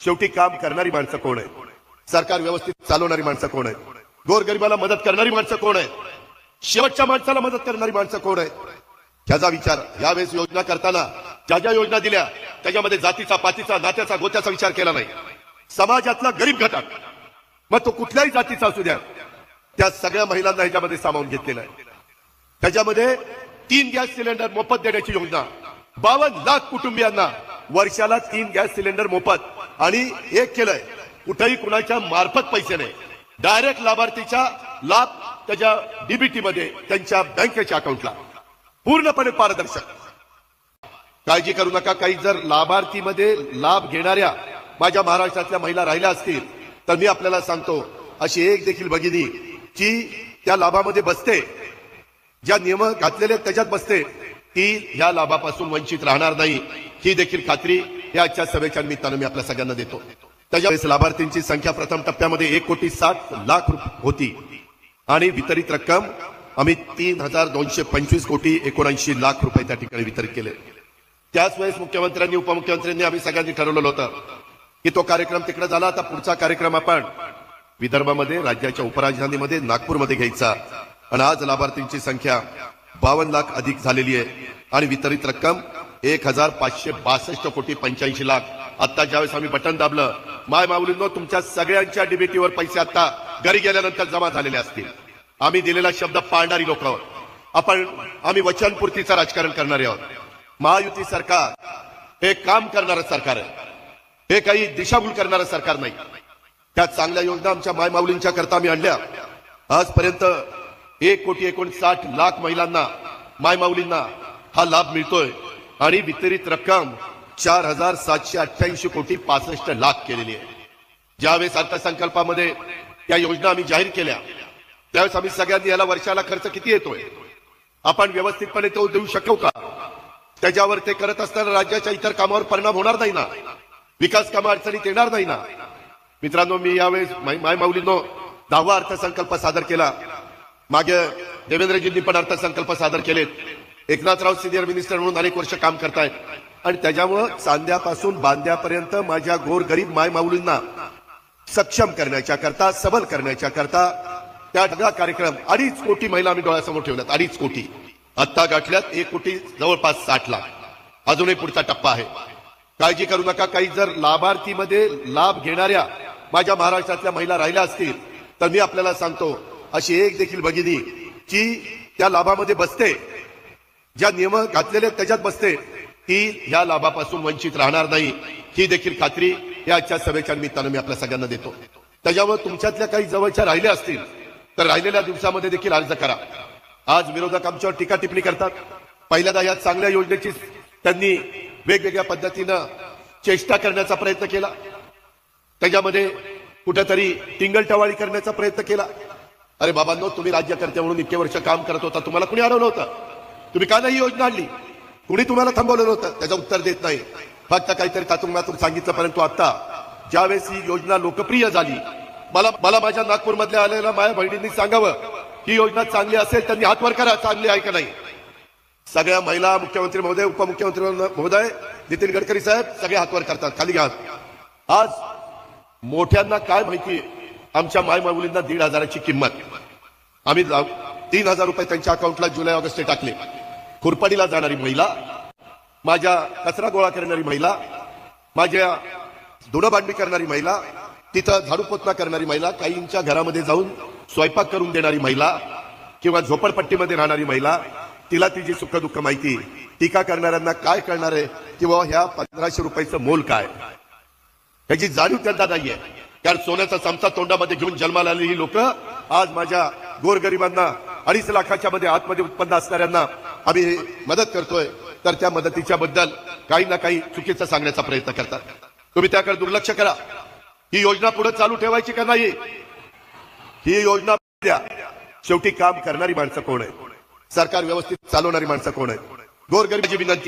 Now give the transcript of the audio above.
शेवटी काम करणारी माणसं कोण आहे? सरकार व्यवस्थित चालवणारी माणसं कोण आहे? गोरगरिबाला मदत करणारी माणसं कोण आहे? शेवटच्या माणसाला मदत करणारी माणसं कोण आहे? ह्याचा विचार यावेळेस योजना करताना ज्या ज्या योजना दिल्या त्याच्यामध्ये जातीचा, पातीचा, नात्याचा, गोत्याचा विचार केला नाही. समाजातला गरीब घटक, मग तो कुठल्याही जातीचा असू द्या, त्या सगळ्या महिलांना ह्याच्यामध्ये सामावून घेतलेला आहे. त्याच्यामध्ये 3 गॅस सिलेंडर मोफत देण्याची योजना, 52 लाख कुटुंबियांना वर्षाला 3 गॅस सिलेंडर मोफत. आणि एक केलंय, कुठेही कुणाच्या मार्फत पैसे नाही, डायरेक्ट लाभार्थीच्या लाभ त्याच्या डीबीटी मध्ये त्यांच्या बँकेच्या अकाउंटला, पूर्णपणे पारदर्शक. काळजी करू नका. काही जर लाभार्थीमध्ये लाभ घेणाऱ्या माझ्या महाराष्ट्रातल्या महिला राहिल्या असतील तर मी आपल्याला सांगतो, अशी एक देखील भगिनी जी त्या लाभामध्ये बसते, ज्या नियम घातलेले त्याच्यात बसते, ती या लाभापासून वंचित राहणार नाही, ही देखील खात्री या आजच्या सभेच्या निमित्तानं मी आपल्या सगळ्यांना देतो. त्याच्यावेळेस लाभार्थींची संख्या प्रथम टप्प्यामध्ये 1,60,00,000 होती आणि वितरित रक्कम आम्ही 3,225 कोटी 79 लाख रुपये त्या ठिकाणी वितरित केले. त्याच वेळेस मुख्यमंत्र्यांनी, उपमुख्यमंत्र्यांनी आम्ही सगळ्यांनी ठरवलेलं होतं की तो कार्यक्रम तिकडे झाला, आता पुढचा कार्यक्रम आपण विदर्भामध्ये, राज्याच्या उपराजधानीमध्ये, नागपूरमध्ये घ्यायचा. आणि आज लाभार्थींची संख्या 52 लाख अधिक झालेली आहे आणि वितरित रक्कम 1,562 कोटी 85 लाख. आता ज्यावेळेस आम्ही बटन दाबलं, माय माऊलींनो, तुमच्या सगळ्यांच्या डीबीटीवर पैसे आता घरी गेल्यानंतर जमा झालेले असतील. आम्ही दिलेला शब्द पाळणारी लोक आहोत. आम्ही वचनपूर्तीचं राजकारण करणारे आहोत. महायुती सरकार हे काम करणारं सरकार आहे, हे काही दिशाभूल करणारं सरकार नाही. त्या चांगल्या योजना आमच्या माय माऊलींच्या करता आम्ही आणल्या. आजपर्यंत 1,59,00,000 महिलांना, माय माऊलींना हा लाभ मिळतोय आणि वितरित रक्कम 4,788 कोटी 65 लाख केलेली आहे. ज्यावेळेस अर्थसंकल्पामध्ये त्या योजना आम्ही जाहीर केल्या त्यावेळेस आम्ही सगळ्यांनी याला वर्षाला खर्च किती येतोय, आपण व्यवस्थितपणे तो देऊ शकू का, त्याच्यावर ते करत असताना राज्याच्या इतर कामावर परिणाम होणार नाही ना, विकास कामं अडचणीत येणार नाही ना. मित्रांनो, मी यावेळेस माय माऊलींनो 10वा अर्थसंकल्प सादर केला. मागे देवेंद्रजींनी पण अर्थसंकल्प सादर केलेत. एकनाथराव सिनियर मिनिस्टर म्हणून अनेक वर्ष काम करतायत आणि त्याच्यामुळं चांद्यापासून बांद्यापर्यंत माझ्या गोरगरीब माय माऊलींना सक्षम करण्याच्या करता, सबल करण्याच्या करता त्या सगळा कार्यक्रम 2.5 कोटी महिला आम्ही डोळ्यासमोर ठेवल्यात. 2.5 कोटी आत्ता गाठल्यात, 1 कोटी जवळपास 60 लाख. अजूनही पुढचा टप्पा आहे. काळजी करू नका. काही जर लाभार्थीमध्ये लाभ घेणाऱ्या माझ्या महाराष्ट्रातल्या महिला राहिल्या असतील तर मी आपल्याला सांगतो, अशी एक देखील भगिनी जी त्या लाभामध्ये बसते, ज्या नियम घातलेले त्याच्यात बसते, ती या लाभापासून वंचित राहणार नाही, ही देखील खात्री या आजच्या सभेच्या निमित्तानं मी आपल्या सगळ्यांना देतो. त्याच्यामुळे तुमच्यातल्या काही जवळच्या राहिल्या असतील तर राहिलेल्या दिवसामध्ये देखील अर्ज करा. आज विरोधक आमच्यावर टीका टिप्पणी करतात. पहिल्यांदा या चांगल्या योजनेची त्यांनी वेगवेगळ्या पद्धतीनं चेष्टा करण्याचा प्रयत्न केला, त्याच्यामध्ये कुठेतरी टिंगलटवाळी करण्याचा प्रयत्न केला. अरे बाबांनो, तुम्ही राज्यकर्ते म्हणून इतके वर्ष काम करत होता, तुम्हाला कुणी हरवलं होतं? तुम्ही का नाही योजना आणली? कुणी तुम्हाला थांबवलेलं होतं? त्याचं उत्तर देत नाही, फक्त काहीतरी तातुंबातून सांगितलं. परंतु आता ज्यावेळेस ही योजना लोकप्रिय झाली, मला माझ्या नागपूरमधल्या आलेल्या माझ्या बहिणींनी सांगावं, ही योजना चांगली असेल त्यांनी हात वर करा, चांगली आहे का नाही. सगळ्या महिला, मुख्यमंत्री महोदय, उपमुख्यमंत्री महोदय, नितीन गडकरी साहेब सगळे हात वर करतात, खाली घ्या. आज मोठ्यांना काय माहिती, आमच्या माय माऊलींना 1,500ची किंमत आम्ही 3,000 रुपये त्यांच्या अकाउंटला जुलै ऑगस्ट टाकले. खुरपडीला जाणारी महिला, माझ्या कचरा गोळा करणारी महिला, माझ्या धुणं भांडी करणारी महिला, तिथं झाडू पोतना करणारी महिला, काहींच्या घरामध्ये जाऊन स्वयंपाक करून देणारी महिला किंवा झोपडपट्टीमध्ये राहणारी महिला, तिला तिची सुखदुःख माहिती. टीका करणाऱ्यांना काय कळणार आहे किंवा ह्या 1,500 रुपयाचं मोल काय, ह्याची जाणीव त्यांना नाहीये. कारण सोन्याचा चमचा तोंडामध्ये घेऊन जन्माला आलेली लोक आज माझ्या गोरगरिबांना 2.5 लाखाच्या मध्ये आतमध्ये उत्पन्न असणाऱ्यांना आम्ही मदत करतोय, तर त्या मदतीच्या बद्दल काही ना काही चुकीचं सांगण्याचा प्रयत्न करतात. तुम्ही त्याकडे दुर्लक्ष करा. ही योजना पुढे चालू ठेवायची का नाही, ही योजना द्या. शेवटी काम करणारी माणसं कोण आहे? सरकार व्यवस्थित चालवणारी माणसं कोण आहे? गोरगरिबाची विनंती